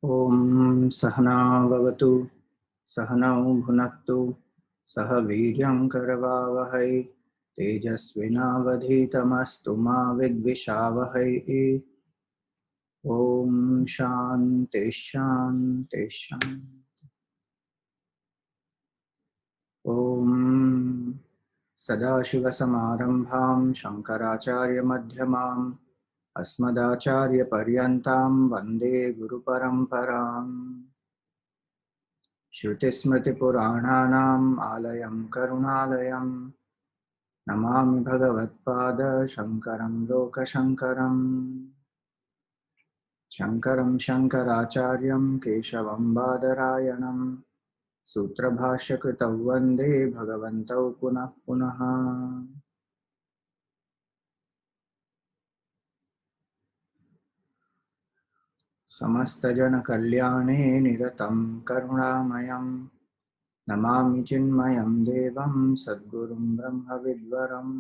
ॐ सहना भवतु सहनौ भुनक्तु सह वीर्यं करवावहै तेजस्विनावधीतमस्तु मा विद्विषावहै। ॐ शान्ति शान्ति शान्ति। ॐ सदाशिवसमारम्भां शङ्कराचार्यमध्यमाम् अस्मदाचार्यपर्यन्तां वन्दे गुरुपरम्पराम्। श्रुतिस्मृतिपुराणानाम् आलयं करुणालयं नमामि भगवत्पाद शङ्करं लोकशङ्करम्। शङ्करं शङ्कराचार्यं केशवं बादरायणं सूत्रभाष्यकृतौ वन्दे भगवन्तौ पुनः पुनः। समस्तजनकल्याणे निरतं करुणामयं नमामि चिन्मयं देवं सद्गुरुं ब्रह्मविद्वरम्।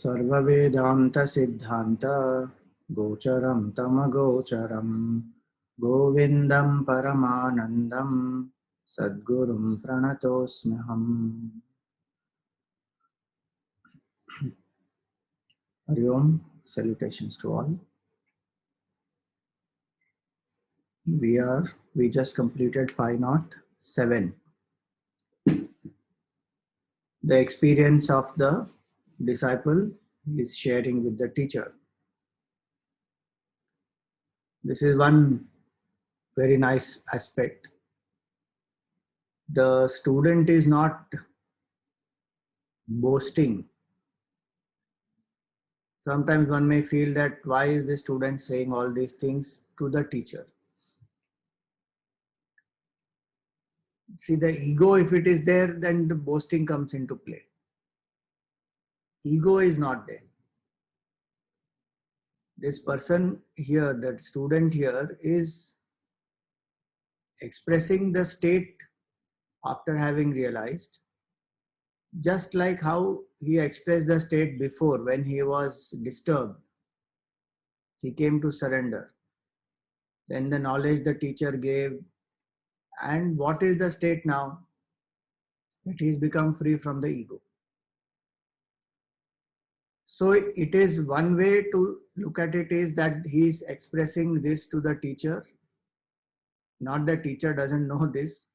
सर्ववेदान्तसिद्धान्त गोचरं तमगोचरं गोविन्दं परमानन्दं सद्गुरुं प्रणतोऽस्म्यहम्। Hari Om, salutations to all. We just completed 507. The experience of the disciple is sharing with the teacher. This is one very nice aspect. The student is not boasting. Sometimes one may feel that why is the student saying all these things to the teacher? See, the ego, if it is there, then the boasting comes into play. Ego is not there. This person here, that student here, is expressing the state after having realized, just like how he expressed the state before when he was disturbed. He came to surrender. Then the knowledge the teacher gave. And what is the state now? That he has become free from the ego. So it is one way to look at it is that he is expressing this to the teacher. Not the teacher doesn't know this,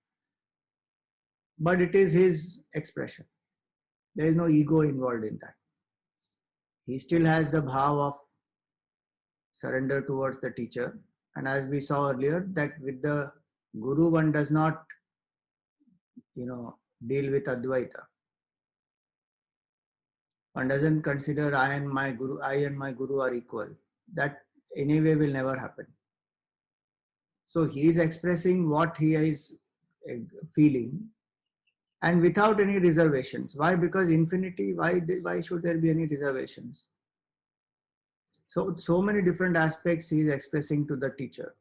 but it is his expression. There is no ego involved in that. He still has the bhav of surrender towards the teacher. And as we saw earlier, that with the guru, one does not, deal with Advaita. One doesn't consider I and my guru are equal. That anyway will never happen. So he is expressing what he is feeling and without any reservations. Why? Because infinity, why should there be any reservations? So many different aspects he is expressing to the teacher.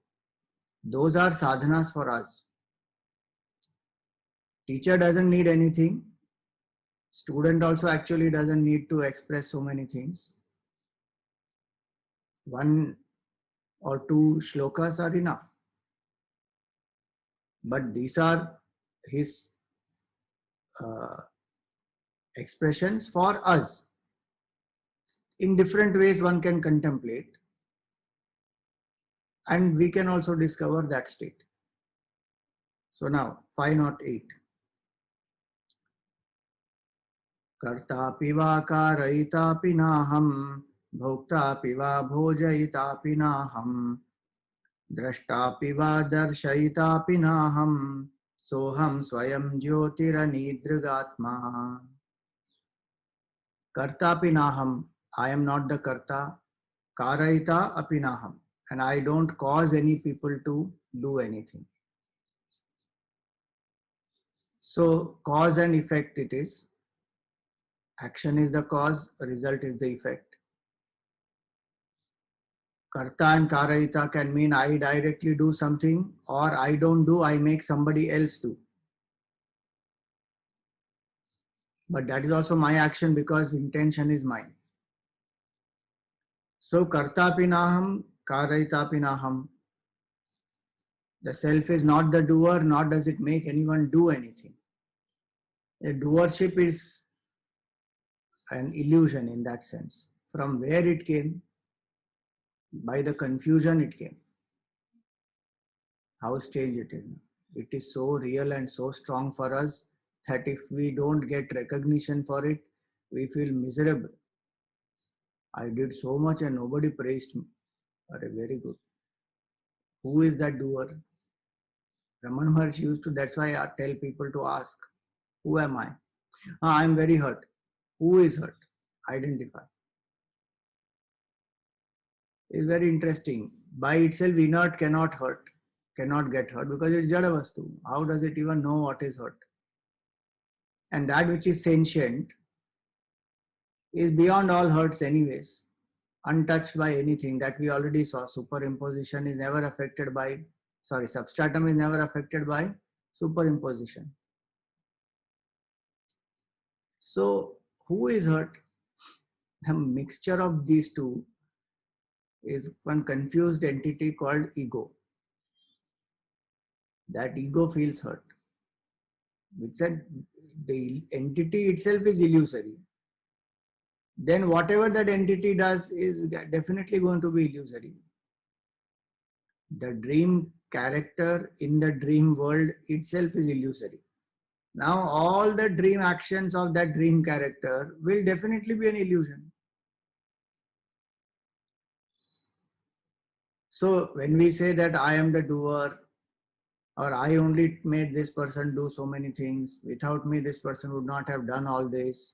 Those are sadhanas for us. Teacher doesn't need anything. Student also actually doesn't need to express so many things. One or two shlokas are enough. But these are his expressions for us. In different ways one can contemplate. And we can also discover that state. So now, 508. Kartapi va karayitapi naham, bhoktapi va bhojayitapi naham, drashtapi va darshayitapi naham, soham swayam jyotiranidrigatma. Kartapi naham, I am not the karta. Karayita api naham, and I don't cause any people to do anything. So cause and effect it is. Action is the cause, result is the effect. Karta and Karayita can mean I directly do something, or I don't do, I make somebody else do. But that is also my action because intention is mine. So kartapi naham, karayitapi naham. The self is not the doer, nor does it make anyone do anything. The doership is an illusion in that sense. From where it came? By the confusion it came. How strange it is. It is so real and so strong for us that if we don't get recognition for it, we feel miserable. I did so much and nobody praised me. Very good. Who is that doer? Raman Maharshi used to, that's why I tell people to ask, who am I? I am very hurt. Who is hurt? Identify. It's very interesting. By itself, inert cannot hurt, cannot get hurt because it's Jada Vastu. How does it even know what is hurt? And that which is sentient is beyond all hurts anyways, untouched by anything that we already saw. Superimposition is never affected by, substratum is never affected by superimposition. So who is hurt? The mixture of these two is one confused entity called ego. That ego feels hurt. Which said the entity itself is illusory. Then whatever that entity does is definitely going to be illusory. The dream character in the dream world itself is illusory. Now all the dream actions of that dream character will definitely be an illusion. So when we say that I am the doer, or I only made this person do so many things, without me this person would not have done all this,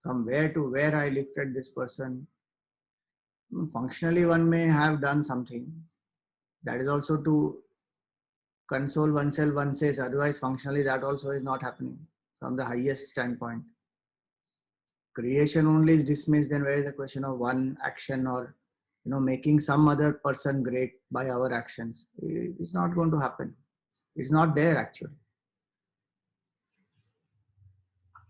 from where to where I lifted this person. Functionally one may have done something. That is also to console oneself, one says, otherwise functionally that also is not happening from the highest standpoint. Creation only is dismissed, then where is the question of one action or making some other person great by our actions? It's not going to happen. It's not there actually.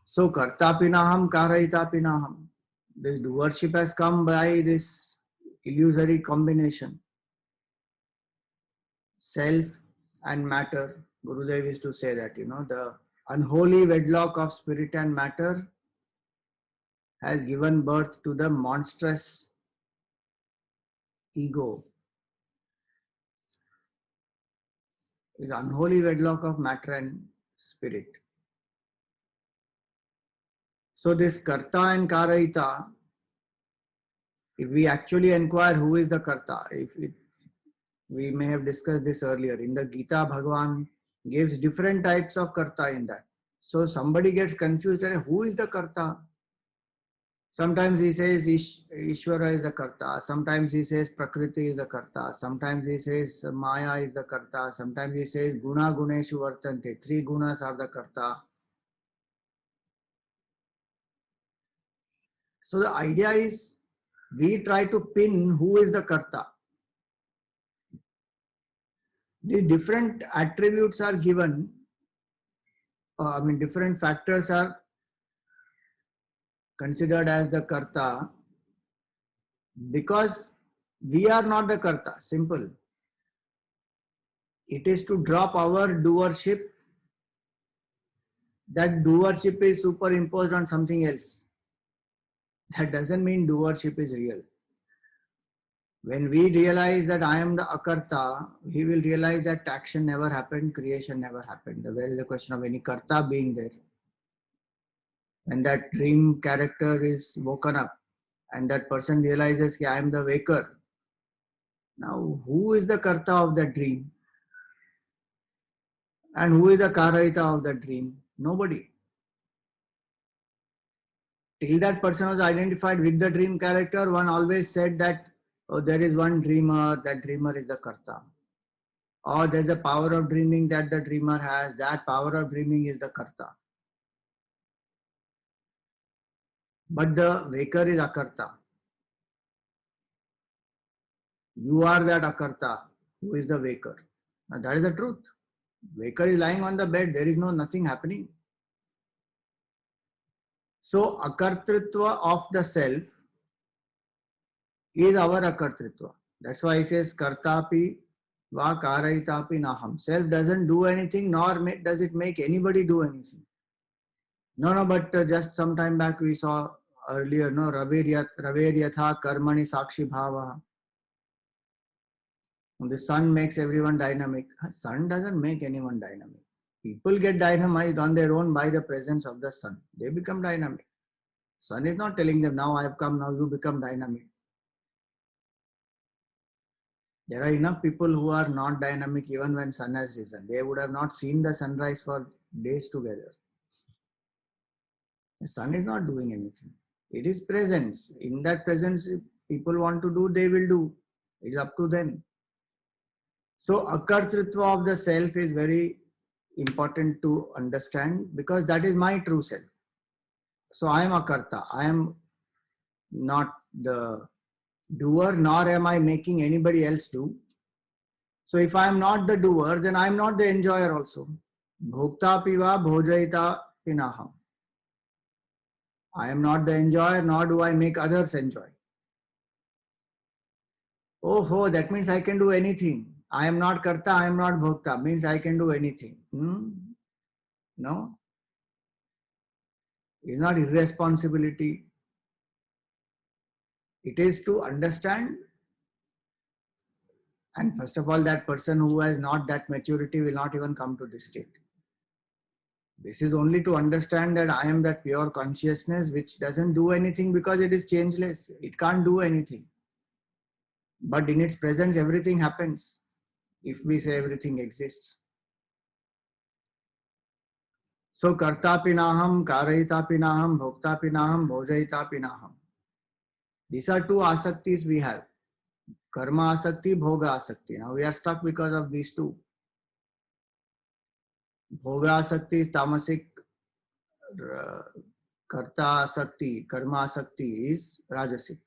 So kartapinaham, karayitapinaham. This doership has come by this illusory combination. Self and matter. Gurudev used to say that, the unholy wedlock of spirit and matter has given birth to the monstrous ego. Is unholy wedlock of matter and spirit. So this karta and karayita, if we actually inquire who is the karta, we may have discussed this earlier. In the Gita, Bhagavan gives different types of karta in that. So somebody gets confused, who is the karta? Sometimes he says Ishvara is the karta. Sometimes he says Prakriti is the karta. Sometimes he says Maya is the karta. Sometimes he says Guna Guneshu Vartante. 3 gunas are the karta. So the idea is we try to pin who is the karta. These different attributes are given. Different factors are considered as the karta because we are not the karta. Simple. It is to drop our doership. That doership is superimposed on something else. That doesn't mean doership is real. When we realize that I am the akarta, we will realize that action never happened, creation never happened. Where is the question of any karta being there? When that dream character is woken up and that person realizes I am the waker. Now, who is the karta of that dream? And who is the karayita of that dream? Nobody. Till that person was identified with the dream character, one always said that, oh, there is one dreamer, that dreamer is the karta. Or there's a power of dreaming that the dreamer has, that power of dreaming is the karta. But the waker is akarta. You are that akarta who is the waker. Now that is the truth. Waker is lying on the bed, there is nothing happening. So akartritva of the self is our akartritva. That's why he says kartapi va karayitapi naham. Self doesn't do anything, nor does it make anybody do anything. No, but just some time back we saw earlier, no, Raveryatha karmani sakshi bhava. The sun makes everyone dynamic. Sun doesn't make anyone dynamic. People get dynamized on their own by the presence of the sun. They become dynamic. Sun is not telling them, now I have come, now you become dynamic. There are enough people who are not dynamic even when sun has risen. They would have not seen the sunrise for days together. The sun is not doing anything. It is presence. In that presence, if people want to do, they will do. It's up to them. So akartritva of the self is very important to understand, because that is my true self. So I am akarta. I am not the doer, nor am I making anybody else do. So if I am not the doer, then I am not the enjoyer also. Bhokta piva bhojayita pinaham. I am not the enjoyer, nor do I make others enjoy. Oh, that means I can do anything. I am not karta, I am not bhokta, means I can do anything. No, it is not irresponsibility. It is to understand. And first of all, that person who has not that maturity will not even come to this state. This is only to understand that I am that pure consciousness which doesn't do anything because it is changeless. It can't do anything. But in its presence, everything happens. If we say everything exists. So kartapinaham, karayitapinaham, bhoktapinaham, bhojayitapinaham. These are two asaktis we have. Karma asakti, bhoga asakti. Now we are stuck because of these two. Bhoga asakti is tamasic, karta asakti, karma asakti is rajasic.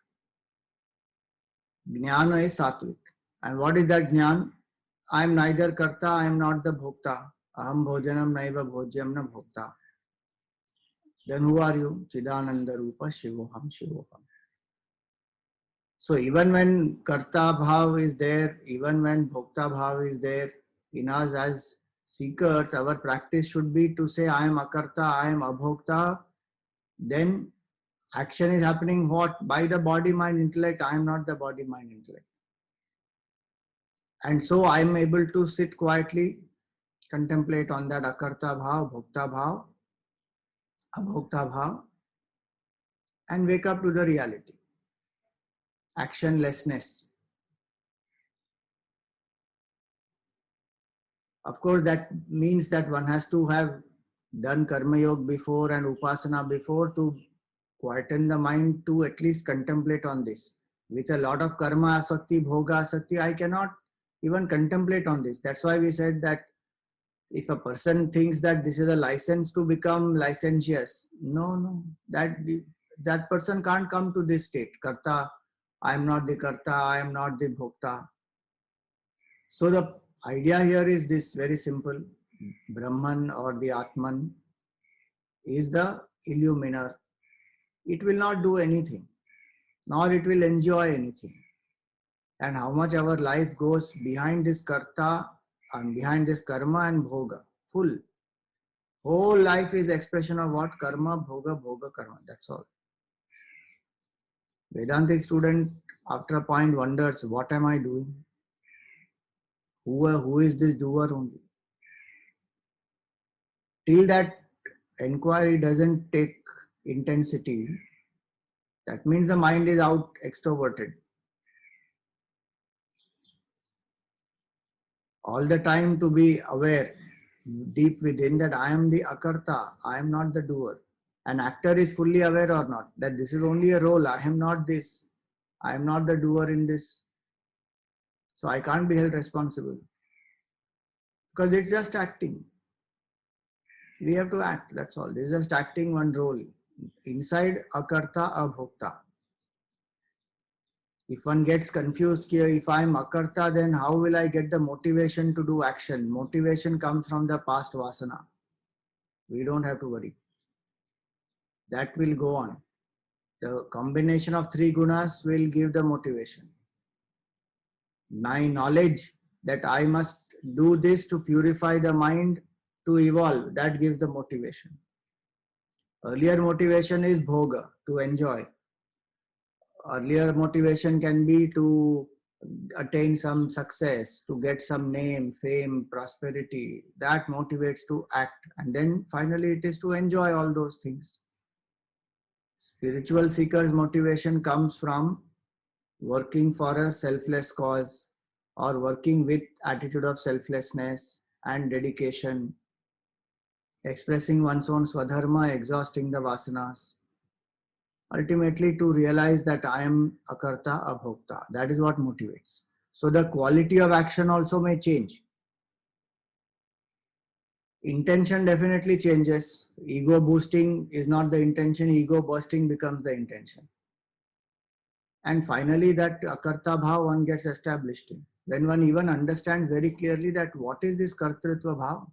Jnana is sattvic. And what is that jnana? I am neither karta, I am not the bhokta. Aham bhojanam naiva bhojyam na bhokta. Then who are you? Chidananda Rupa Shivoham Shivoham. So even when karta bhav is there, even when bhokta bhav is there, in us as seekers, our practice should be to say, I am akarta, I am abhokta. Then action is happening what? By the body, mind, intellect. I am not the body, mind, intellect. And so I am able to sit quietly, contemplate on that akarta bhav, bhokta bhav, abhokta bhav, and wake up to the reality. Actionlessness. Of course, that means that one has to have done karma yoga before and upasana before to quieten the mind to at least contemplate on this. With a lot of karma asakti, bhoga asakti, I cannot even contemplate on this. That's why we said that if a person thinks that this is a license to become licentious, no, that person can't come to this state. Karta, I am not the karta, I am not the bhokta. So the idea here is this, very simple. Brahman or the Atman is the illuminer. It will not do anything, nor it will enjoy anything. And how much our life goes behind this karta and behind this karma and bhoga, full. Whole life is expression of what? Karma, bhoga, bhoga, karma. That's all. Vedantic student after a point wonders, what am I doing? Who is this doer only? Till that inquiry doesn't take intensity, that means the mind is out extroverted. All the time to be aware deep within that I am the akarta, I am not the doer. An actor is fully aware or not that this is only a role, I am not this, I am not the doer in this. So I can't be held responsible because it's just acting. We have to act, that's all. This is just acting one role. Inside akarta, abhokta. If one gets confused here, if I am akarta, then how will I get the motivation to do action? Motivation comes from the past vasana. We don't have to worry. That will go on. The combination of three gunas will give the motivation. My knowledge that I must do this to purify the mind to evolve, that gives the motivation. Earlier motivation is bhoga, to enjoy. Earlier motivation can be to attain some success, to get some name, fame, prosperity. That motivates to act. And then finally it is to enjoy all those things. Spiritual seekers' motivation comes from working for a selfless cause or working with attitude of selflessness and dedication, expressing one's own swadharma, exhausting the vasanas, ultimately to realize that I am akarta abhokta. That is what motivates. So the quality of action also may change. Intention definitely changes. Ego boosting is not the intention, ego busting becomes the intention. And finally, that akarta bhav one gets established in. When one even understands very clearly that what is this kartritva bhav.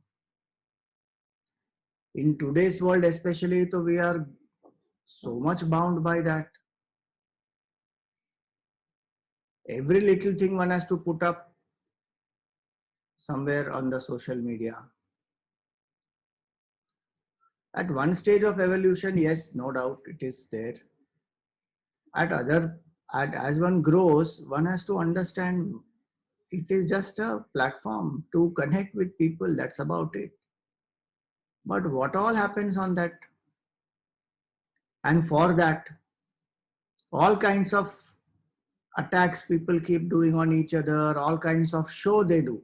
In today's world especially, so we are so much bound by that. Every little thing one has to put up somewhere on the social media. At one stage of evolution, yes, no doubt it is there. As one grows, one has to understand it is just a platform to connect with people. That's about it. But what all happens on that? And for that, all kinds of attacks people keep doing on each other, all kinds of show they do.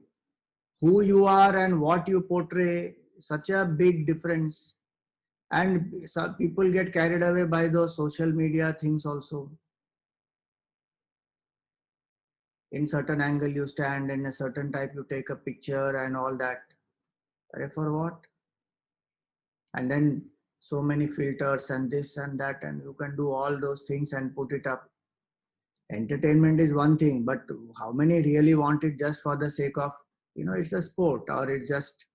Who you are and what you portray, such a big difference. And some people get carried away by those social media things also. In certain angle you stand, in a certain type you take a picture and all that. For what? And then so many filters and this and that, and you can do all those things and put it up. Entertainment is one thing, but how many really want it just for the sake of, it's a sport or it's just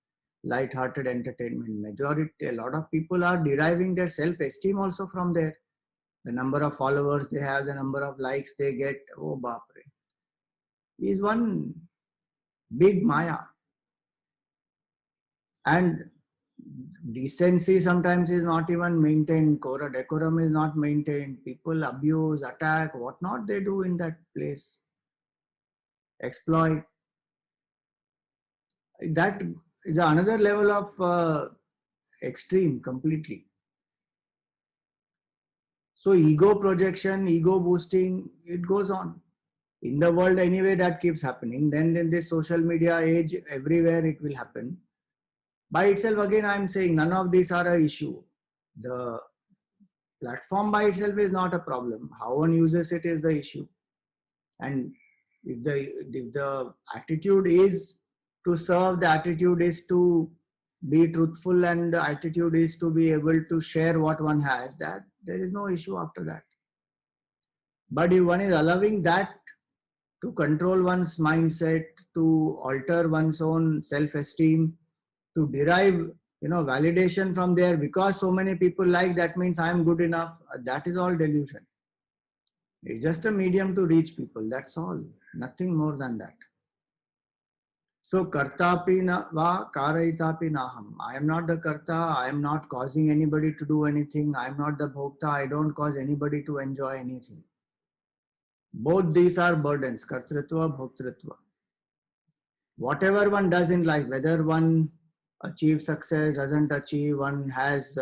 light-hearted entertainment? Majority, a lot of people are deriving their self-esteem also from there. The number of followers they have, the number of likes they get, oh bapre, is one big maya. And decency sometimes is not even maintained, decorum is not maintained, people abuse, attack, what not they do in that place, exploit. That is another level of extreme completely. So ego projection, ego boosting, it goes on. In the world anyway that keeps happening. Then in this social media age, everywhere it will happen. By itself, again, I am saying none of these are an issue. The platform by itself is not a problem. How one uses it is the issue. And if the attitude is to serve, the attitude is to be truthful, and the attitude is to be able to share what one has, that there is no issue after that. But if one is allowing that to control one's mindset, to alter one's own self-esteem, to derive validation from there because so many people like, that means I am good enough, that is all delusion. It's just a medium to reach people, that's all, nothing more than that. So kartapi na va karayitapi naham. I am not the karta, I am not causing anybody to do anything, I am not the bhokta, I don't cause anybody to enjoy anything. Both these are burdens, kartritva, bhoktritva. Whatever one does in life, whether one achieves success, doesn't achieve, one has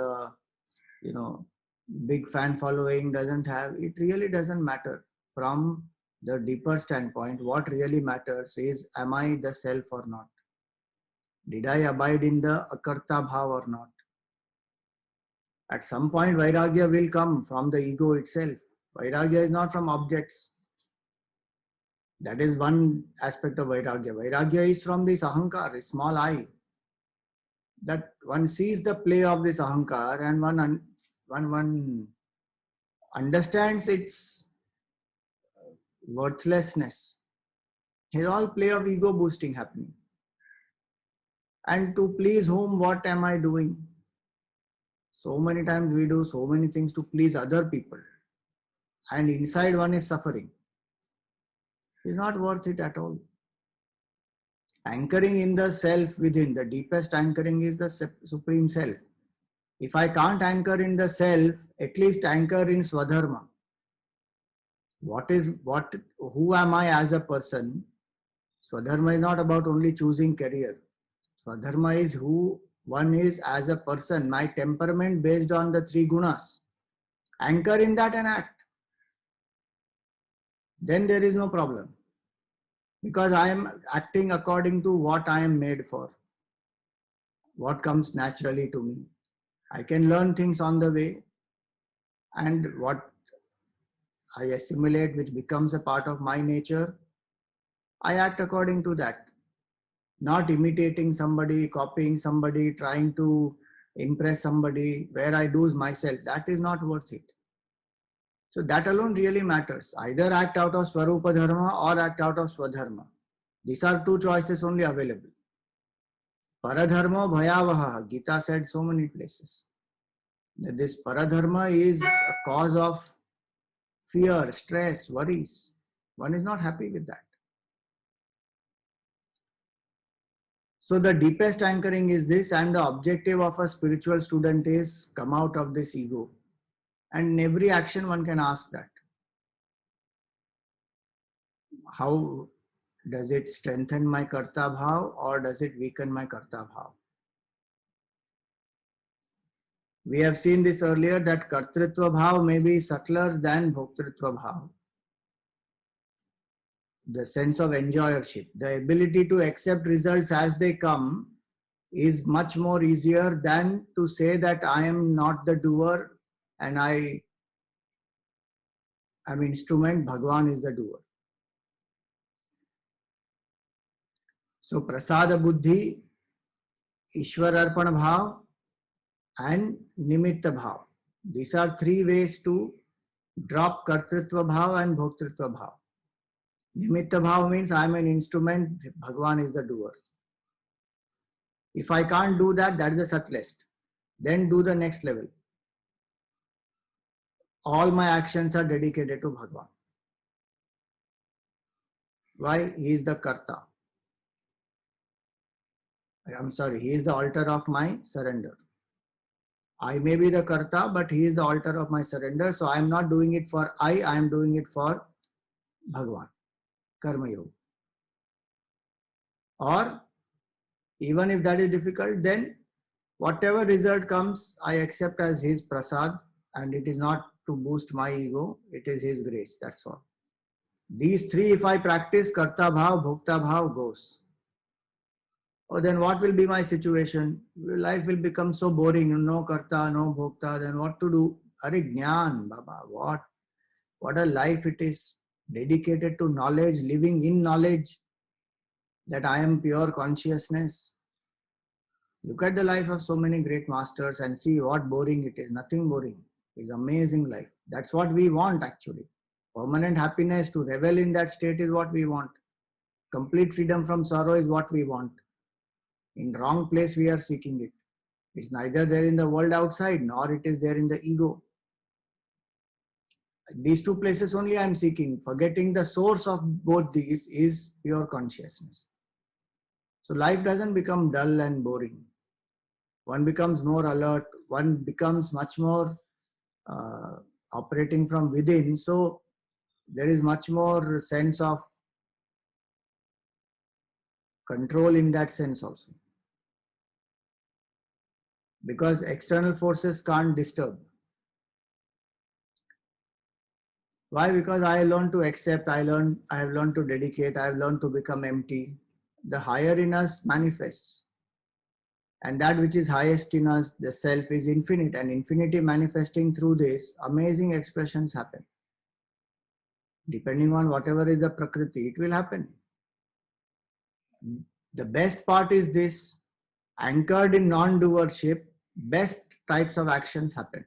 big fan following, doesn't have, it really doesn't matter. From the deeper standpoint, what really matters is, am I the self or not? Did I abide in the akarta bhav or not? At some point vairagya will come from the ego itself. Vairagya is not from objects. That is one aspect of vairagya. Vairagya is from this ahankar, small I. That one sees the play of this ahankar and one understands its worthlessness. It's all play of ego boosting happening. And to please whom, what am I doing? So many times we do so many things to please other people. and inside one is suffering. It's not worth it at all. Anchoring in the self within, the deepest anchoring is the supreme self. If I can't anchor in the self, at least anchor in Swadharma. Who am I as a person? Swadharma is not about only choosing career. Swadharma is who one is as a person, my temperament based on the three gunas. Anchor in that and act. Then there is no problem. Because I am acting according to what I am made for. What comes naturally to me. I can learn things on the way, and what I assimilate, which becomes a part of my nature, I act according to that. Not imitating somebody, copying somebody, trying to impress somebody, where I lose myself. That is not worth it. So that alone really matters. Either act out of Swarupa Dharma or act out of Swadharma. These are two choices only available. Paradharma bhayavaha, Gita said so many places. That this paradharma is a cause of fear, stress, worries. One is not happy with that. So the deepest anchoring is this, and the objective of a spiritual student is come out of this ego. And in every action one can ask that. How does it strengthen my karta bhav or does it weaken my karta bhav? We have seen this earlier that kartritva bhav may be subtler than bhoktritva bhav. The sense of enjoyership, the ability to accept results as they come is much more easier than to say that I am not the doer and I am instrument, Bhagwan is the doer. So prasada buddhi, Ishwar arpan bhav and nimitta bhav. These are three ways to drop kartritva bhav and bhoktritva bhav. Nimitta bhav means I am an instrument, Bhagwan is the doer. If I can't do that, that is the subtlest. Then do the next level. All my actions are dedicated to Bhagwan. Why? He is the karta. He is the altar of my surrender. I may be the karta, but he is the altar of my surrender. So I am not doing it for I am doing it for Bhagwan. Karma yoga. Or even if that is difficult, then whatever result comes, I accept as his prasad, and it is not to boost my ego, it is his grace, that's all. These three, if I practice, karta bhav, bhokta bhav goes. Oh, then what will be my situation? Life will become so boring, no karta, no bhokta, then what to do? Are jnana, Baba, what a life it is, dedicated to knowledge, living in knowledge, that I am pure consciousness. Look at the life of so many great masters and see what boring it is. Nothing boring. It's amazing life. That's what we want actually. Permanent happiness, to revel in that state is what we want. Complete freedom from sorrow is what we want. In wrong place we are seeking it. It's neither there in the world outside nor it is there in the ego. These two places only I am seeking. Forgetting the source of both these is pure consciousness. So life doesn't become dull and boring. One becomes more alert. One becomes much more operating from within. So there is much more sense of control in that sense also. Because external forces can't disturb. Why? Because I learned to accept, I have learned to dedicate, I have learned to become empty. The higher in us manifests. And that which is highest in us, the self, is infinite, and infinity manifesting through this, amazing expressions happen. Depending on whatever is the prakriti, it will happen. The best part is this, anchored in non-doership, best types of actions happen.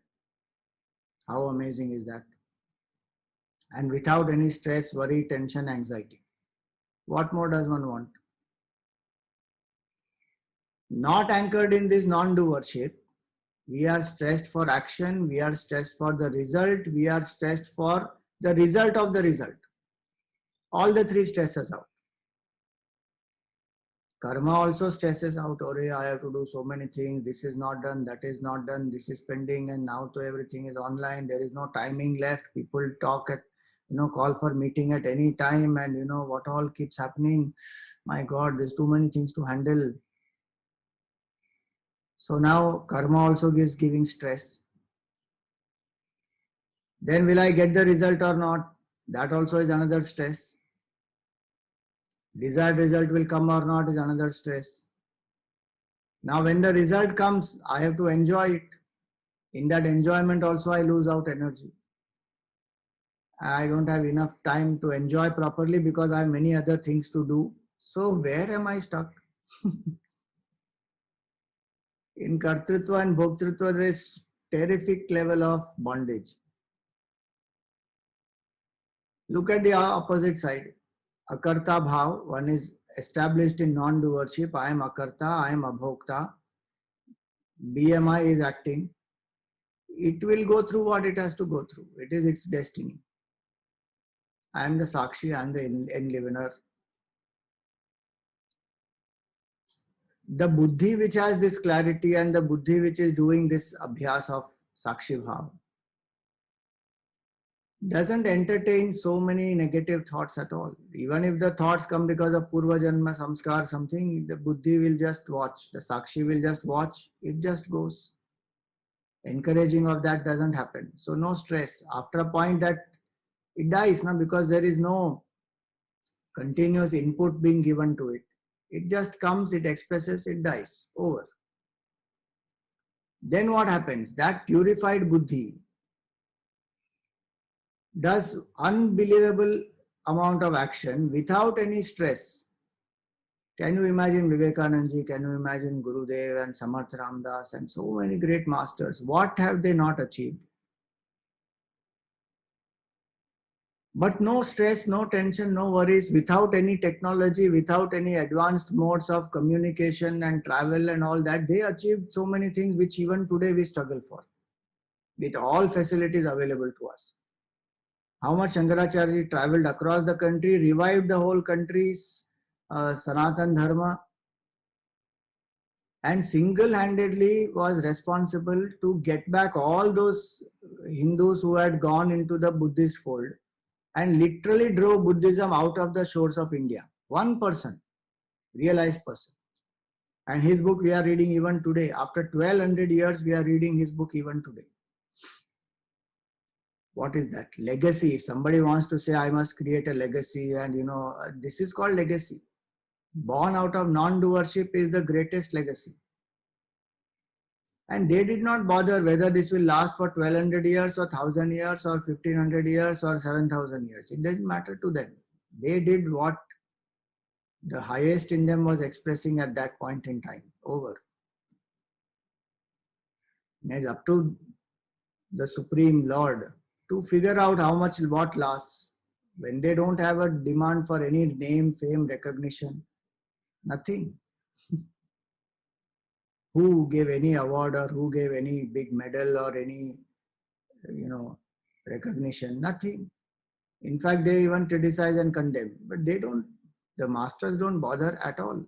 How amazing is that? And without any stress, worry, tension, anxiety. What more does one want? Not anchored in this non-doership, we are stressed for action, we are stressed for the result, we are stressed for the result of the result. All the three stresses out. Karma also stresses out, or I have to do so many things, this is not done, that is not done, this is pending, and now to everything is online, there is no timing left, people talk at, call for meeting at any time, and what all keeps happening. My God, there's too many things to handle. So now karma also is giving stress. Then will I get the result or not? That also is another stress. Desired result will come or not is another stress. Now when the result comes, I have to enjoy it. In that enjoyment also I lose out energy. I don't have enough time to enjoy properly because I have many other things to do. So where am I stuck? In Kartritva and Bhoktritva, there is terrific level of bondage. Look at the opposite side. Akarta bhav, one is established in non-doership. I am akarta, I am abhokta. BMI is acting. It will go through what it has to go through. It is its destiny. I am the Sakshi, I am the enlivener. The buddhi which has this clarity and the buddhi which is doing this abhyas of Sakshi Bhav doesn't entertain so many negative thoughts at all. Even if the thoughts come because of Purva Janma Samskar, something, the buddhi will just watch. The Sakshi will just watch. It just goes. Encouraging of that doesn't happen. So no stress. After a point that it dies now because there is no continuous input being given to it. It just comes, it expresses, it dies. Over. Then what happens? That purified buddhi does unbelievable amount of action without any stress. Can you imagine Vivekananda ji? Can you imagine Gurudev and Samarth Ramdas and so many great masters? What have they not achieved? But no stress, no tension, no worries, without any technology, without any advanced modes of communication and travel and all that, they achieved so many things which even today we struggle for, with all facilities available to us. How much Shankaracharya traveled across the country, revived the whole country's Sanatan Dharma, and single-handedly was responsible to get back all those Hindus who had gone into the Buddhist fold and literally drove Buddhism out of the shores of India. One person, realized person. And his book we are reading even today. After 1200 years, we are reading his book even today. What is that? Legacy. If somebody wants to say, I must create a legacy, and this is called legacy. Born out of non-doership is the greatest legacy. And they did not bother whether this will last for 1200 years or 1000 years or 1500 years or 7000 years. It didn't matter to them. They did what the highest in them was expressing at that point in time. Over. It's up to the Supreme Lord to figure out how much what lasts. When they don't have a demand for any name, fame, recognition, nothing. Who gave any award or who gave any big medal or any, recognition? Nothing. In fact, they even criticize and condemn, but the masters don't bother at all.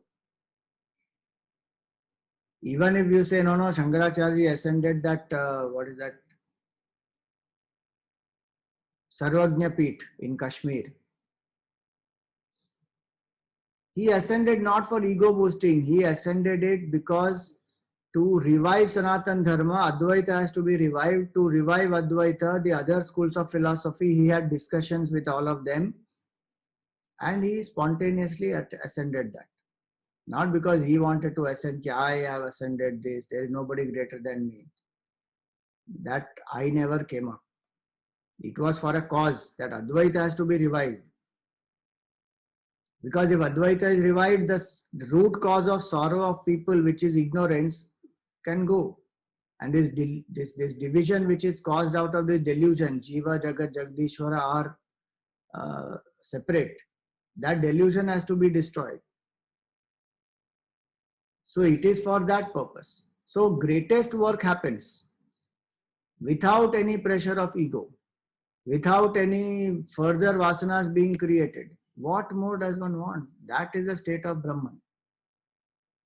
Even if you say, no, Shankaracharya ascended that, what is that? Sarvajna Peeth in Kashmir. He ascended not for ego boosting, he ascended it because to revive Sanatan Dharma, Advaita has to be revived. To revive Advaita, the other schools of philosophy, he had discussions with all of them and he spontaneously ascended that. Not because he wanted to ascend, I have ascended this, there is nobody greater than me. That I never came up. It was for a cause that Advaita has to be revived. Because if Advaita is revived, the root cause of sorrow of people, which is ignorance, can go. And this division which is caused out of this delusion, Jiva, Jagat, Jagdishwara are separate. That delusion has to be destroyed. So it is for that purpose. So greatest work happens without any pressure of ego. without any further vasanas being created. What more does one want? That is the state of Brahman.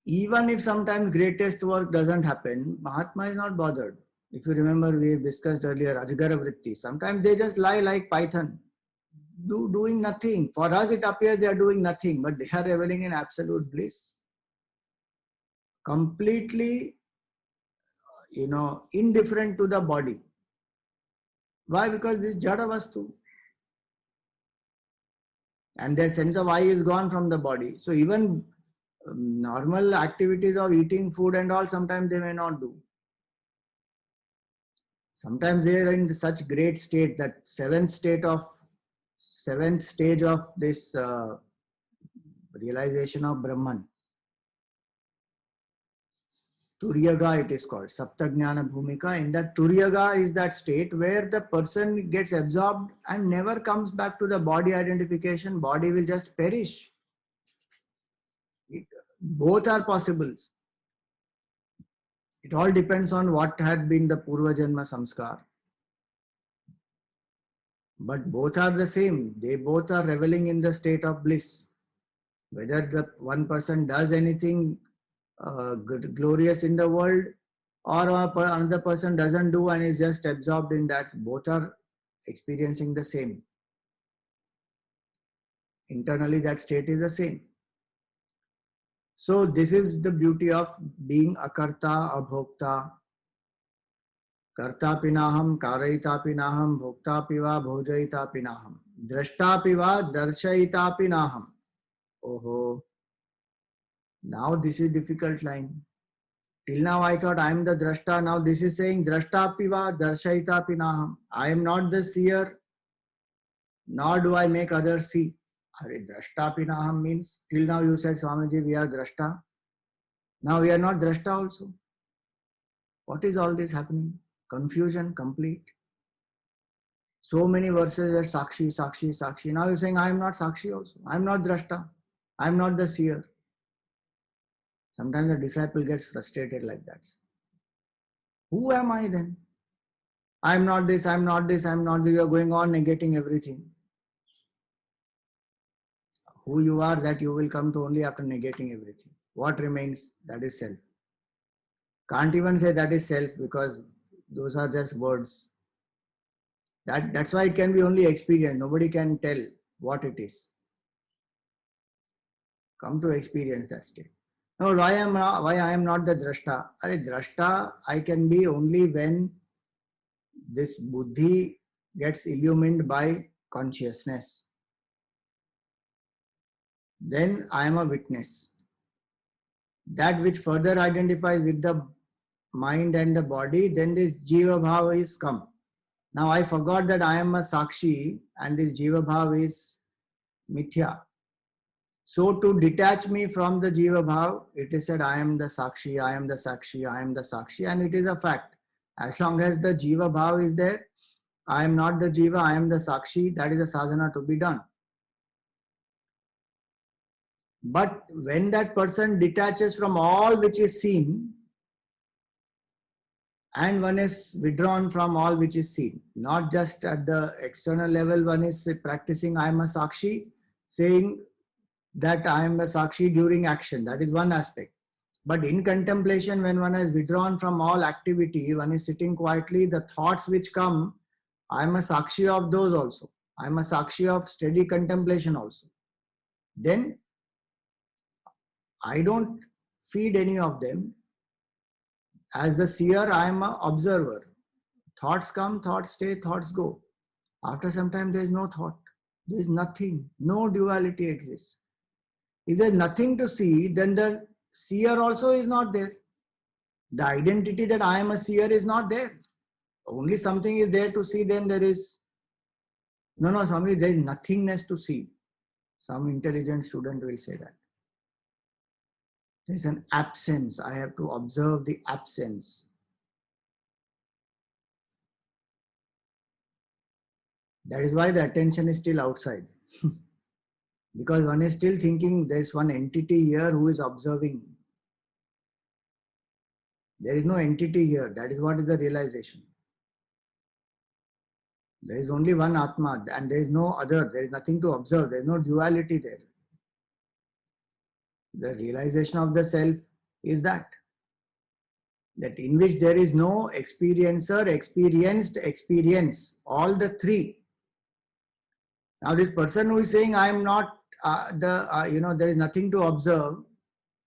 Even if sometimes greatest work doesn't happen, Mahatma is not bothered. If you remember, we discussed earlier Ajgara Vritti. Sometimes they just lie like Python, doing nothing. For us, it appears they are doing nothing, but they are reveling in absolute bliss. Completely, indifferent to the body. Why? Because this jada vastu. And their sense of I is gone from the body. So even normal activities of eating food and all, sometimes they may not do. Sometimes they are in such great state that seventh stage of this realization of Brahman. Turyaga it is called, Saptagnana Bhumika. In that Turyaga is that state where the person gets absorbed and never comes back to the body identification. Body will just perish. Both are possibles. It all depends on what had been the Purva Janma Samskar. But both are the same. They both are reveling in the state of bliss. Whether the one person does anything glorious in the world or another person doesn't do and is just absorbed in that, both are experiencing the same. Internally, that state is the same. So this is the beauty of being akarta, abhokta. Kartapi naham, karayitapi naham, bhoktapi va, bhojayitapi naham, drashtapi va, darshayitapi naham. Oh, now this is difficult line. Till now I thought I am the drashta. Now this is saying drashtapi va, darshayitapi naham. I am not the seer, nor do I make others see. Are drashtapi naham means, till now you said, Swamiji, we are drashta. Now we are not drashta also. What is all this happening? Confusion complete. So many verses are Sakshi, Sakshi, Sakshi. Now you're saying I am not Sakshi also. I am not Drashta. I am not the seer. Sometimes the disciple gets frustrated like that. Who am I then? I am not this, I am not this, I am not this. You are going on negating everything. Who you are, that you will come to only after negating everything. What remains? That is self. Can't even say that is self because those are just words. That's why it can be only experienced. Nobody can tell what it is. Come to experience that state. No, why I am not the drashta? Drashta I can be only when this buddhi gets illumined by consciousness. Then I am a witness. That which further identifies with the mind and the body, then this jiva bhava is come. Now I forgot that I am a sakshi and this jiva bhava is mithya. So to detach me from the jiva bhav, it is said I am the sakshi, I am the sakshi, I am the sakshi, and it is a fact. As long as the jiva bhav is there, I am not the jiva, I am the sakshi, that is a sadhana to be done. But when that person detaches from all which is seen, and one is withdrawn from all which is seen, not just at the external level, one is practicing I am a sakshi, saying that I am a sakshi during action. That is one aspect. But in contemplation, when one has withdrawn from all activity, one is sitting quietly, the thoughts which come, I am a sakshi of those also. I am a sakshi of steady contemplation also. Then I don't feed any of them. As the seer, I am an observer. Thoughts come, thoughts stay, thoughts go. After some time, there is no thought. There is nothing. No duality exists. If there is nothing to see, then the seer also is not there. The identity that I am a seer is not there. Only something is there to see, then there is... No, Swami, there is nothingness to see. Some intelligent student will say that. There is an absence. I have to observe the absence. That is why the attention is still outside. Because one is still thinking there is one entity here who is observing. There is no entity here. That is what is the realization. There is only one Atma and there is no other. There is nothing to observe. There is no duality there. The realization of the self is that in which there is no experiencer, experienced, experience, all the three. Now this person who is saying I am not there is nothing to observe,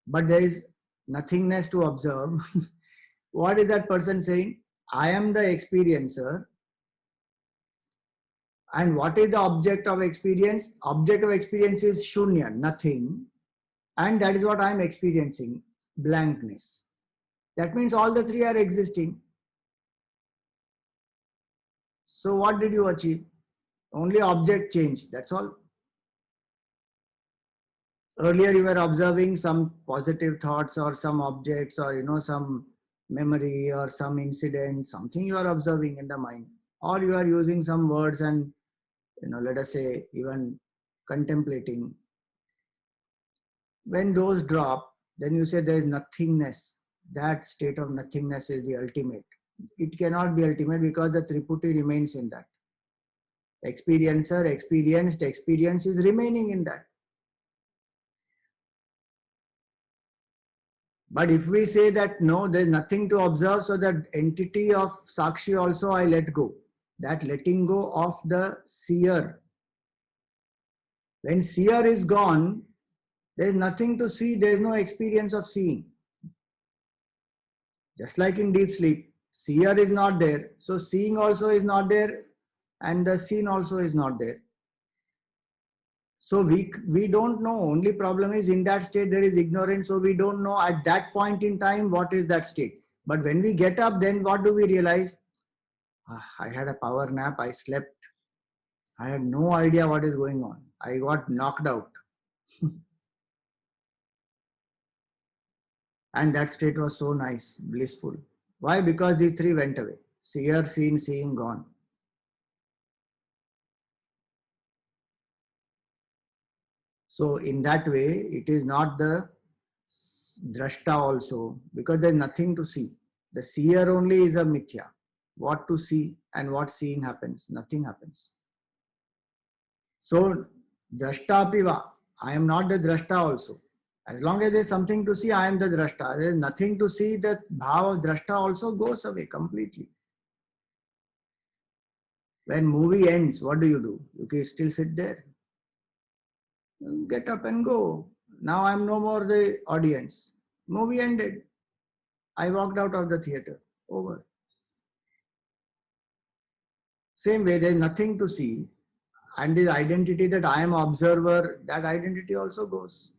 but there is nothingness to observe. What is that person saying? I am the experiencer. And what is the object of experience? Object of experience is shunya, nothing. And that is what I am experiencing, blankness. That means all the three are existing. So what did you achieve? Only object change, that's all. Earlier you were observing some positive thoughts or some objects or some memory or some incident, something you are observing in the mind. Or you are using some words and let us say even contemplating. When those drop, then you say there is nothingness. That state of nothingness is the ultimate. It cannot be ultimate because the Triputi remains in that. Experiencer, experienced, experience is remaining in that. But if we say that no, there is nothing to observe, so that entity of Sakshi also I let go. That letting go of the seer. When seer is gone, there is nothing to see, there is no experience of seeing. Just like in deep sleep, seer is not there, so seeing also is not there, and the seen also is not there. So we don't know. Only problem is in that state there is ignorance, so we don't know at that point in time what is that state. But when we get up, then what do we realize? I had a power nap, I slept. I had no idea what is going on. I got knocked out. And that state was so nice, blissful. Why? Because these three went away. Seer, seen, seeing, gone. So in that way, it is not the drashta also, because there is nothing to see. The seer only is a mithya. What to see and what seeing happens, nothing happens. So drashta piva, I am not the drashta also. As long as there is something to see, I am the drashta. There is nothing to see, the bhav of drashta also goes away completely. When movie ends, what do? You can still sit there. Get up and go. Now I am no more the audience. Movie ended. I walked out of the theater. Over. Same way, there is nothing to see. And this identity that I am observer, that identity also goes.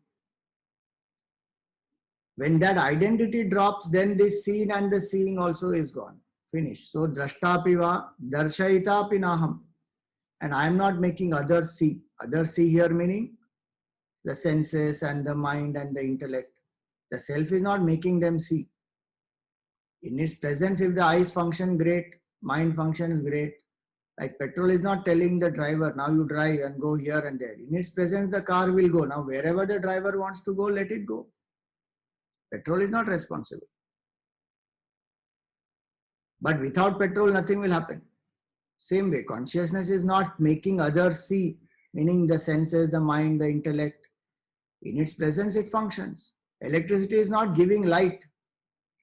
When that identity drops, then this seen and the seeing also is gone. Finished. So drashtapiva darshayita pinaham. And I am not making others see. Others see here meaning the senses and the mind and the intellect. The self is not making them see. In its presence, if the eyes function great, mind functions great. Like petrol is not telling the driver, now you drive and go here and there. In its presence, the car will go. Now, wherever the driver wants to go, let it go. Petrol is not responsible. But without petrol, nothing will happen. Same way, consciousness is not making others see, meaning the senses, the mind, the intellect. In its presence, it functions. Electricity is not giving light.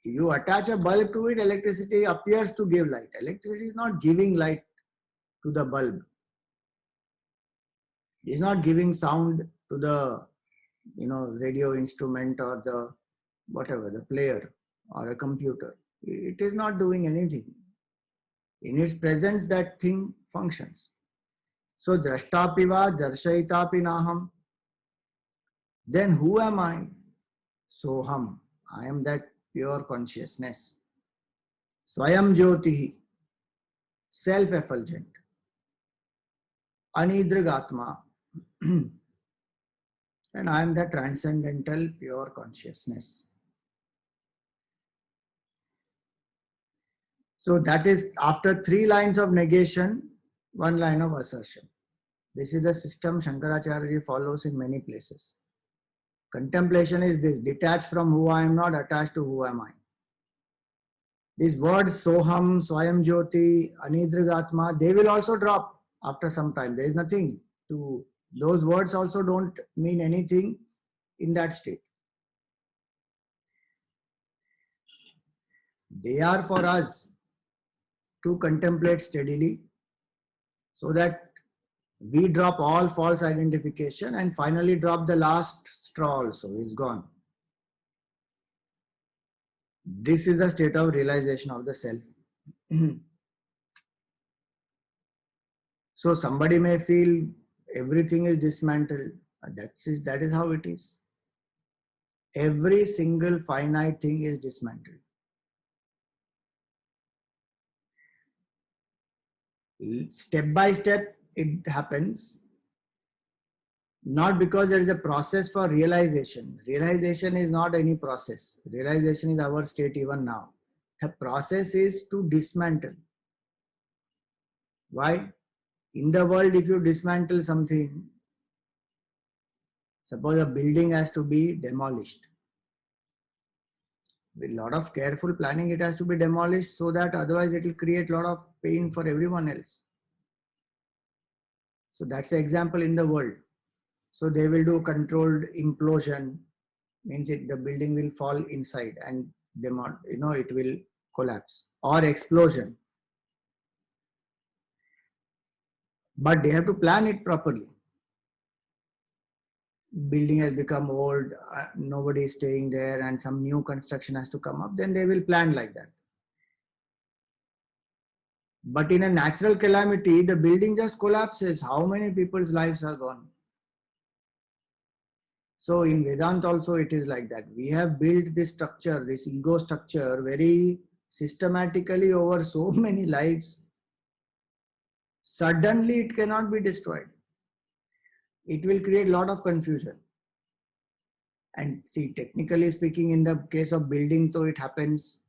If you attach a bulb to it, electricity appears to give light. Electricity is not giving light to the bulb. It is not giving sound to the radio instrument or the whatever, the player or a computer. It is not doing anything. In its presence, that thing functions. So drashtapiva darshayitapi naham. Then who am I? Soham. I am that pure consciousness. Swayam Jyotihi. Self-effulgent. Anidrigatma. And I am the transcendental pure consciousness. So that is after 3 lines of negation, 1 line of assertion. This is the system Shankaracharya follows in many places. Contemplation is this, detached from who I am not, attached to who am I. These words Soham, Swayam Jyoti, Anidrigatma, they will also drop after some time. There is nothing to, those words also don't mean anything in that state. They are for us to contemplate steadily so that we drop all false identification and finally drop the last straw also, is gone. This is the state of realization of the self. So somebody may feel everything is dismantled. That is how it is. Every single finite thing is dismantled. Step by step it happens, not because there is a process for realization. Realization is not any process. Realization is our state even now. The process is to dismantle. Why? In the world, if you dismantle something, suppose a building has to be demolished. With a lot of careful planning, it has to be demolished so that otherwise it will create a lot of pain for everyone else. So that's the example in the world. So they will do controlled implosion, means the building will fall inside and it will collapse, or explosion. But they have to plan it properly. Building has become old, nobody is staying there, and some new construction has to come up, then they will plan like that. But in a natural calamity, the building just collapses. How many people's lives are gone? So in Vedanta also it is like that. We have built this structure, this ego structure, very systematically over so many lives. Suddenly it cannot be destroyed. It will create a lot of confusion. And see, technically speaking, in the case of building, though it happens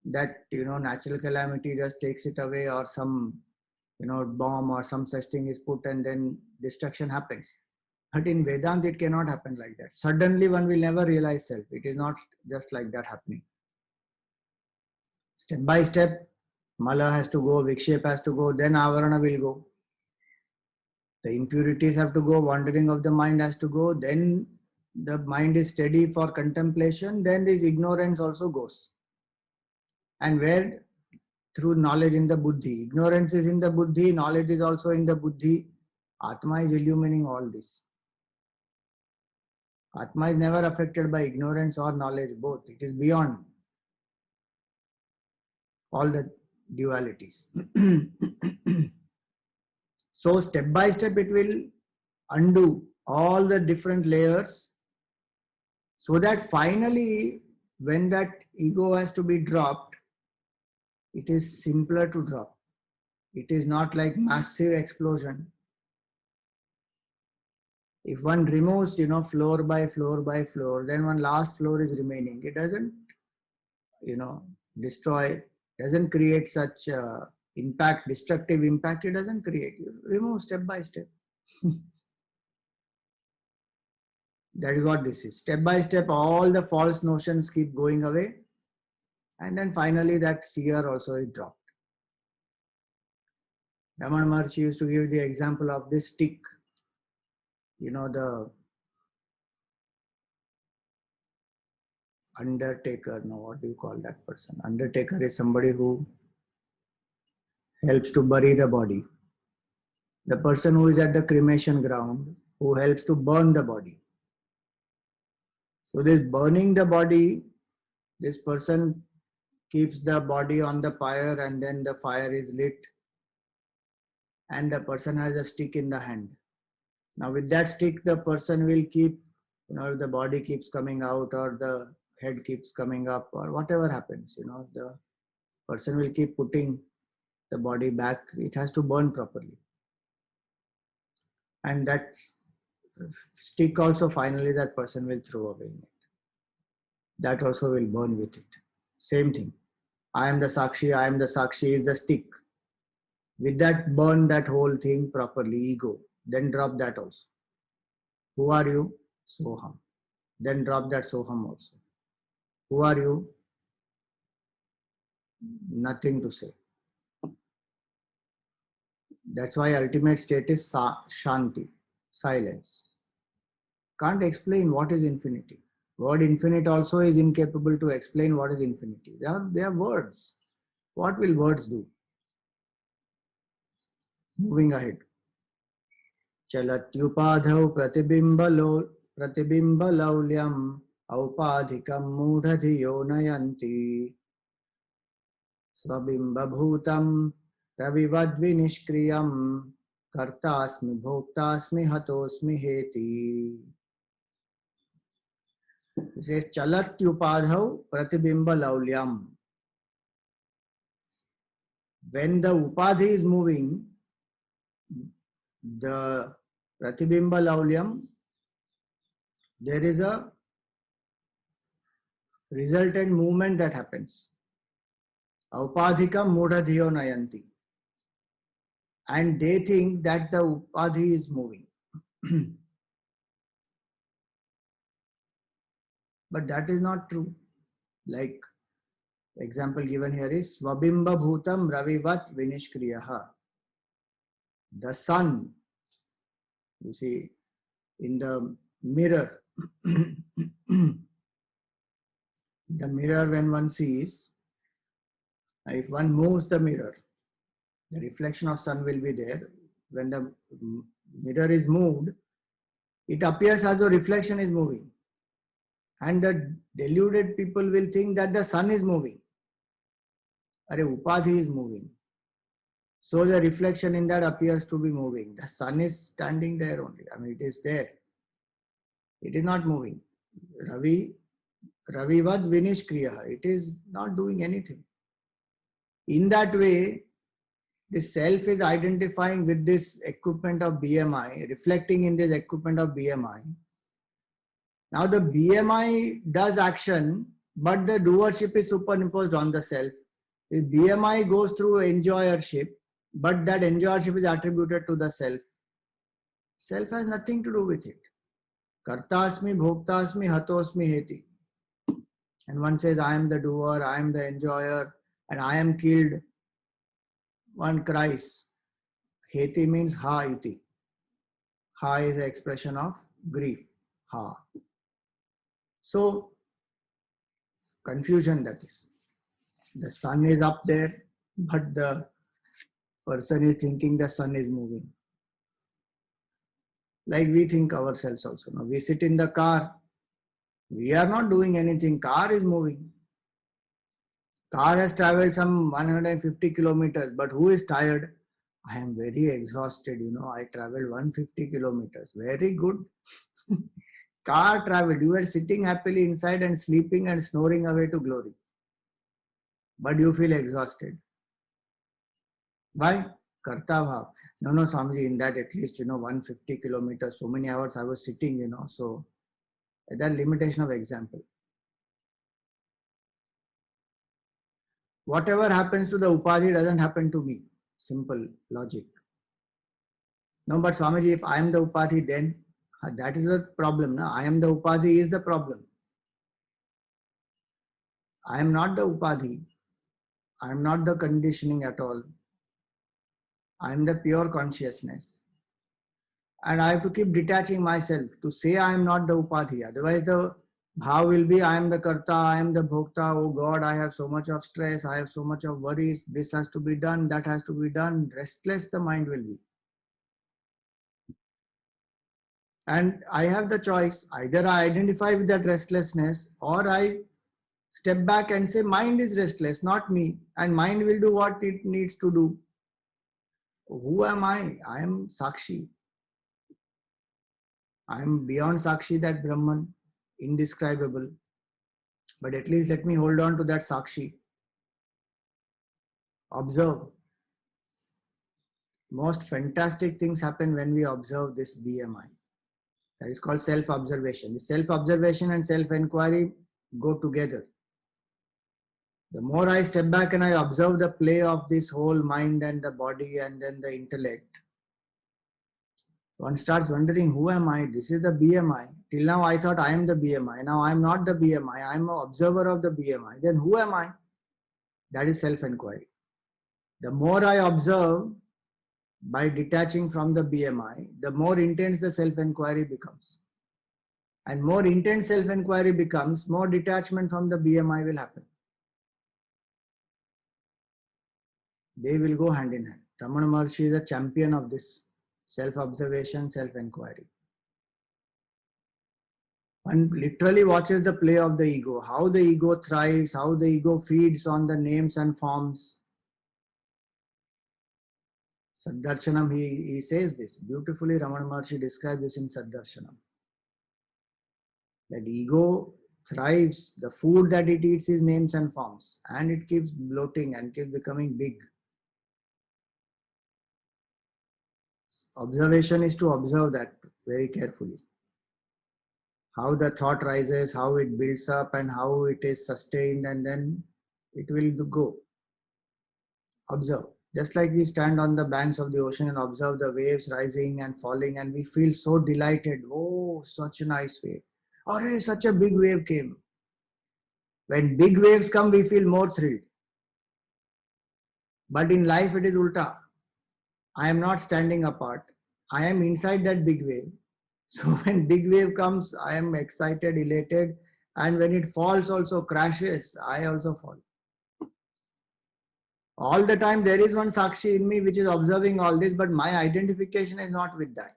that, natural calamity just takes it away, or some, bomb or some such thing is put and then destruction happens. But in Vedanta, it cannot happen like that. Suddenly one will never realize self. It is not just like that happening. Step by step, Mala has to go, Vikshep has to go, then Avarana will go. The impurities have to go, wandering of the mind has to go, then the mind is steady for contemplation, then this ignorance also goes. And where? Through knowledge in the buddhi. Ignorance is in the buddhi, knowledge is also in the buddhi. Atma is illumining all this. Atma is never affected by ignorance or knowledge, both. It is beyond all the dualities. So step by step it will undo all the different layers, so that finally when that ego has to be dropped, it is simpler to drop. It is not like massive explosion. If one removes, floor by floor by floor, then one last floor is remaining. It doesn't, destroy, doesn't create such impact, destructive impact. It doesn't create. You remove step by step. That is what this is. Step by step, all the false notions keep going away. And then finally that seer also is dropped. Ramana Maharshi used to give the example of this stick. The undertaker, no, what do you call that person? Undertaker is somebody who helps to bury the body. The person who is at the cremation ground, who helps to burn the body. So this burning the body, this person keeps the body on the fire, and then the fire is lit, and the person has a stick in the hand. Now with that stick, the person will keep, if the body keeps coming out or the head keeps coming up or whatever happens, the person will keep putting the body back. It has to burn properly. And that stick also finally that person will throw away it. That also will burn with it. Same thing. I am the Sakshi is the stick. With that, burn that whole thing properly, ego. Then drop that also. Who are you? Soham. Then drop that Soham also. Who are you? Nothing to say. That's why ultimate state is shanti, silence. Can't explain what is infinity. Word infinite also is incapable to explain what is infinity. They are words. What will words do? Moving ahead. Chalatyupadhau pratibimbalaulyam aupadhikam mudhadhiyo nayanti swabimbabhutam ravivad kartasmi bhoktasmi hatosmi heti. It says Chalatyupadhau pratibimbalaulyam. When the upadhi is moving, the pratibimbalaulyam, there is a resultant movement that happens. Aupadhikam mudhadhiyo nayanti. And they think that the upadhi is moving. But that is not true. Like example given here is Svabimba bhutam ravivat vinishkriyaha. The sun, you see, in the mirror, the mirror when one sees, if one moves the mirror, the reflection of sun will be there. When the mirror is moved, it appears as though reflection is moving. And the deluded people will think that the sun is moving. Are upadhi is moving. So the reflection in that appears to be moving. The sun is standing there only. I mean, it is there. It is not moving. Ravivad vinishkriya. It is not doing anything. In that way, the self is identifying with this equipment of BMI, reflecting in this equipment of BMI. Now the BMI does action, but the doership is superimposed on the self. The BMI goes through enjoyership, but that enjoyership is attributed to the self. Self has nothing to do with it. Kartasmi, bhoktasmi, hatosmi, heti. And one says, I am the doer, I am the enjoyer, and I am killed. One cries. Heti means ha iti. Ha is the expression of grief. Ha. So, confusion that is. The sun is up there, but the person is thinking the sun is moving. Like we think ourselves also. Now we sit in the car. We are not doing anything. Car is moving. Car has traveled some 150 kilometers, but who is tired? I am very exhausted. I traveled 150 kilometers. Very good. Car traveled. You were sitting happily inside and sleeping and snoring away to glory. But you feel exhausted. Why? Karta bhav. No, Swamiji, in that at least, 150 kilometers, so many hours I was sitting, so that limitation of example. Whatever happens to the upadhi doesn't happen to me. Simple logic. No, but Swamiji, if I am the upadhi, then that is the problem. No? I am the upadhi is the problem. I am not the upadhi. I am not the conditioning at all. I am the pure consciousness. And I have to keep detaching myself to say I am not the upadhi. Otherwise the bhav will be I am the karta, I am the bhokta. Oh God, I have so much of stress, I have so much of worries. This has to be done, that has to be done. Restless the mind will be. And I have the choice. Either I identify with that restlessness or I step back and say mind is restless, not me. And mind will do what it needs to do. Who am I? I am Sakshi. I am beyond Sakshi, that Brahman, indescribable. But at least let me hold on to that Sakshi. Observe. Most fantastic things happen when we observe this BMI. That is called self-observation. Self-observation and self-inquiry go together. The more I step back and I observe the play of this whole mind and the body and then the intellect, one starts wondering, who am I? This is the BMI. Till now I thought I am the BMI. Now I am not the BMI. I am an observer of the BMI. Then who am I? That is self-inquiry. The more I observe by detaching from the BMI, the more intense the self-inquiry becomes. And more intense self-inquiry becomes, more detachment from the BMI will happen. They will go hand in hand. Ramana Maharshi is a champion of this self-observation, self-inquiry. One literally watches the play of the ego, how the ego thrives, how the ego feeds on the names and forms. Saddarshanam, he says this beautifully. Ramana Maharshi describes this in Saddarshanam. That ego thrives, the food that it eats is names and forms, and it keeps bloating and keeps becoming big. Observation is to observe that very carefully. How the thought rises, how it builds up, and how it is sustained, and then it will go. Observe. Just like we stand on the banks of the ocean and observe the waves rising and falling, and we feel so delighted. Oh, such a nice wave. Or hey, such a big wave came. When big waves come, we feel more thrilled. But in life, it is ulta. I am not standing apart. I am inside that big wave. So when big wave comes, I am excited, elated. And when it falls, also crashes, I also fall. All the time, there is one Sakshi in me which is observing all this, but my identification is not with that.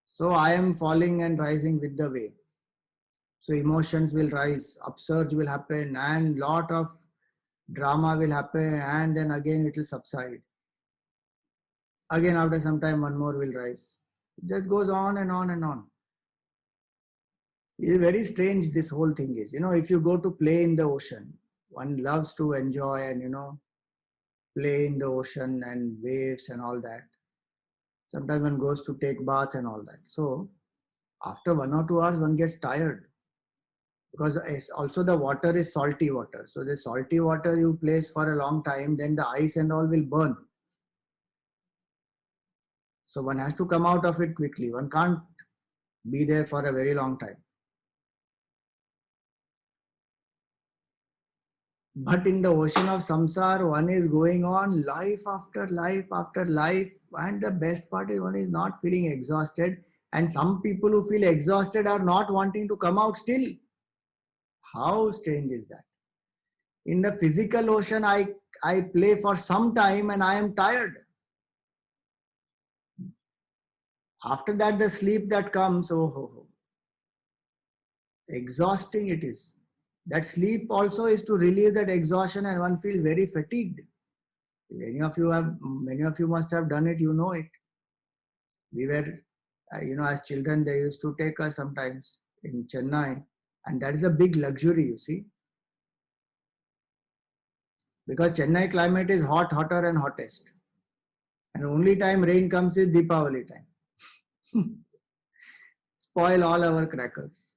So I am falling and rising with the wave. So emotions will rise, upsurge will happen, and lot of drama will happen, and then again it will subside. Again, after some time, one more will rise. It just goes on and on and on. It's very strange, this whole thing is. If you go to play in the ocean, one loves to enjoy and, play in the ocean and waves and all that. Sometimes one goes to take bath and all that. So after 1 or 2 hours, one gets tired because also the water is salty water. So the salty water you place for a long time, then the ice and all will burn. So one has to come out of it quickly. One can't be there for a very long time. But in the ocean of samsara, one is going on life after life after life. And the best part is one is not feeling exhausted. And some people who feel exhausted are not wanting to come out still. How strange is that? In the physical ocean, I play for some time and I am tired. After that, the sleep that comes, oh, exhausting it is. That sleep also is to relieve that exhaustion and one feels very fatigued. Many of you must have done it, you know it. We were, as children, they used to take us sometimes in Chennai, and that is a big luxury, you see. Because Chennai climate is hot, hotter and hottest. And only time rain comes is Deepavali time. Spoil all our crackers.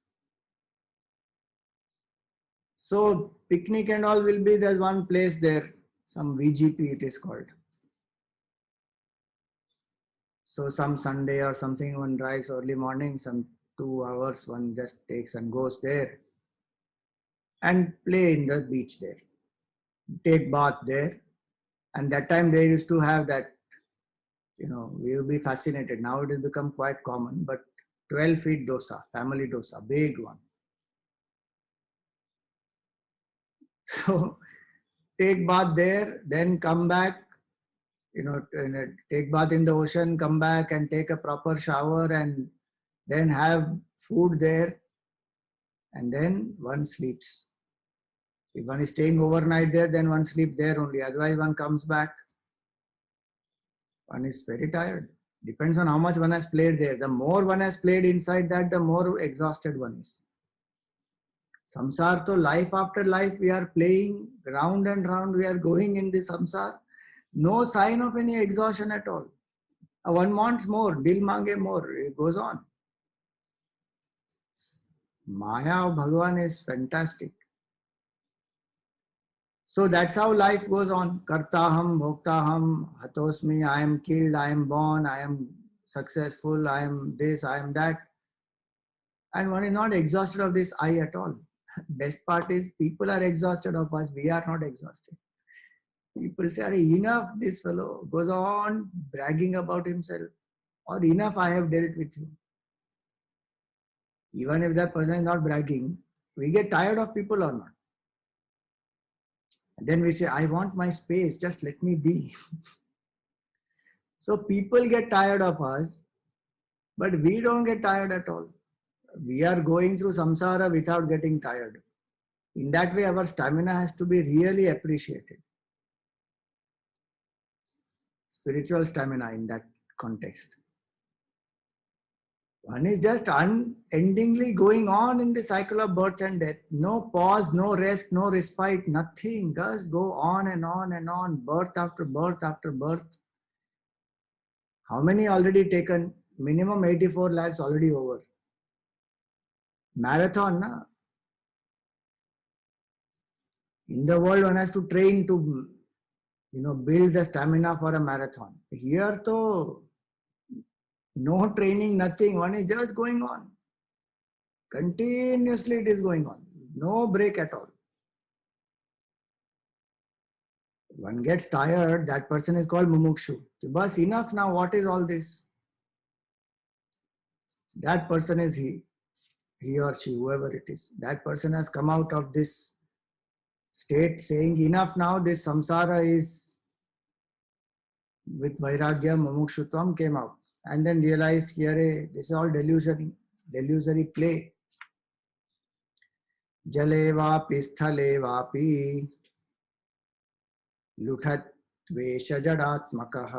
So picnic and all will be, there's one place there, some VGP it is called. So some Sunday or something, one drives early morning, some 2 hours, one just takes and goes there and play in the beach there. Take bath there. And that time they used to have that, we will be fascinated. Now it has become quite common, but 12 feet dosa, family dosa, big one. So take bath there, then come back, take bath in the ocean, come back and take a proper shower and then have food there and then one sleeps. If one is staying overnight there, then one sleeps there only. Otherwise one comes back, one is very tired. Depends on how much one has played there. The more one has played inside that, the more exhausted one is. Samsara, to life after life, we are playing round and round. We are going in this samsara. No sign of any exhaustion at all. One wants more, dil mange more. It goes on. Maya of Bhagavan is fantastic. So that's how life goes on. Kartaham, bhoktaham, hatosmi, I am killed, I am born, I am successful, I am this, I am that. And one is not exhausted of this I at all. Best part is people are exhausted of us, we are not exhausted. People say, enough, this fellow goes on bragging about himself, or enough, I have dealt with you. Even if that person is not bragging, we get tired of people or not. And then we say, I want my space, just let me be. So people get tired of us, but we don't get tired at all. We are going through samsara without getting tired. In that way, our stamina has to be really appreciated. Spiritual stamina in that context. One is just unendingly going on in the cycle of birth and death. No pause, no rest, no respite, nothing. Just go on and on and on, birth after birth after birth. How many already taken? Minimum 84 lakhs already over. Marathon, na? In the world, one has to train to, build the stamina for a marathon. Here, though, no training, nothing. One is just going on. Continuously it is going on. No break at all. One gets tired, that person is called mumukshu. Bas, enough now, what is all this? That person is he or she, whoever it is. That person has come out of this state saying, enough now, this samsara is, with vairagya, mumukshutvam came out. And then realized, here, this is all delusory play. Jale vapi sthale vapi लुठत्वेषजडात्मकः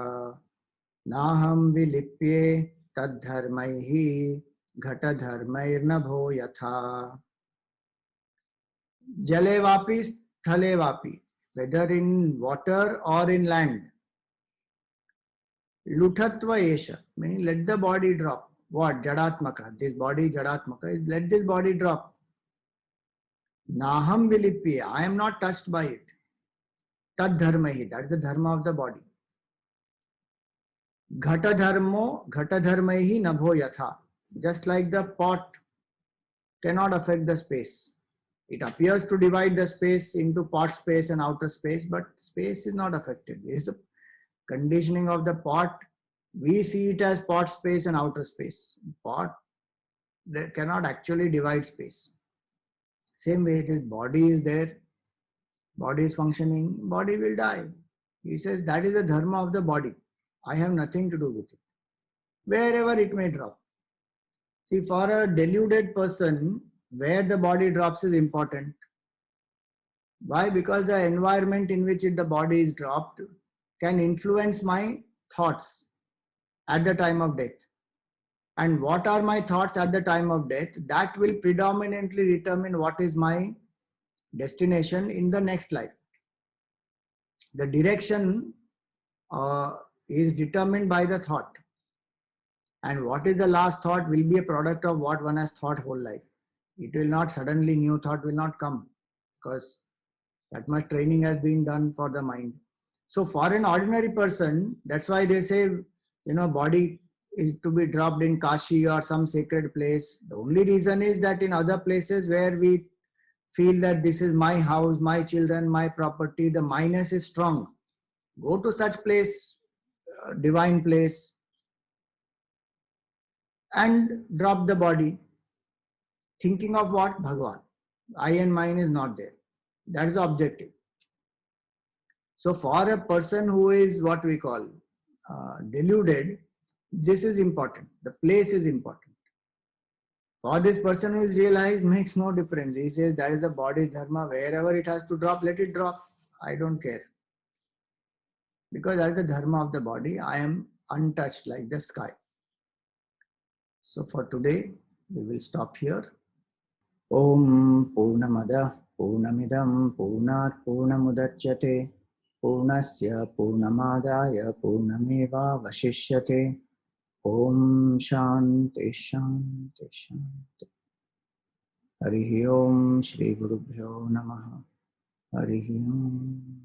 नाहं विलिप्ये तद्धर्मैः घटधर्मैर्नभो यथा. Jale vapi sthale vapi, whether in water or in land. Luthatva esha, meaning let the body drop. What? Jadatmaka. This body, Jadatmaka, is let this body drop. Naham vilipye, I am not touched by it. Tad dharmahi, that is the dharma of the body. Ghatadharmaihi nabho yatha. Just like the pot cannot affect the space. It appears to divide the space into pot space and outer space, but space is not affected. It is the conditioning of the pot. We see it as pot space and outer space. Pot cannot actually divide space. Same way, this body is there, body is functioning, body will die. He says that is the dharma of the body. I have nothing to do with it. Wherever it may drop. See, for a deluded person, where the body drops is important. Why? Because the environment in which the body is dropped can influence my thoughts at the time of death. And what are my thoughts at the time of death? That will predominantly determine what is my destination in the next life. The direction is determined by the thought. And what is the last thought will be a product of what one has thought whole life. It will not suddenly, new thought will not come because that much training has been done for the mind. So for an ordinary person, that's why they say, body is to be dropped in Kashi or some sacred place. The only reason is that in other places where we feel that this is my house, my children, my property, the minus is strong. Go to such place, divine place, and drop the body. Thinking of what? Bhagavan. I and mine is not there. That is the objective. So for a person who is what we call deluded, this is important. The place is important. For this person who is realized, makes no difference. He says that is the body's dharma. Wherever it has to drop, let it drop. I don't care. Because that is the dharma of the body. I am untouched like the sky. So for today, we will stop here. Om Purnamada Purnamidam Purnat Purnamudachyate Purnasya Purnamadaya Purnameva Vashishyate. Om Shanti Shanti Shanti. Harihi Om Shri Gurubhyo Namaha. Harihi Om.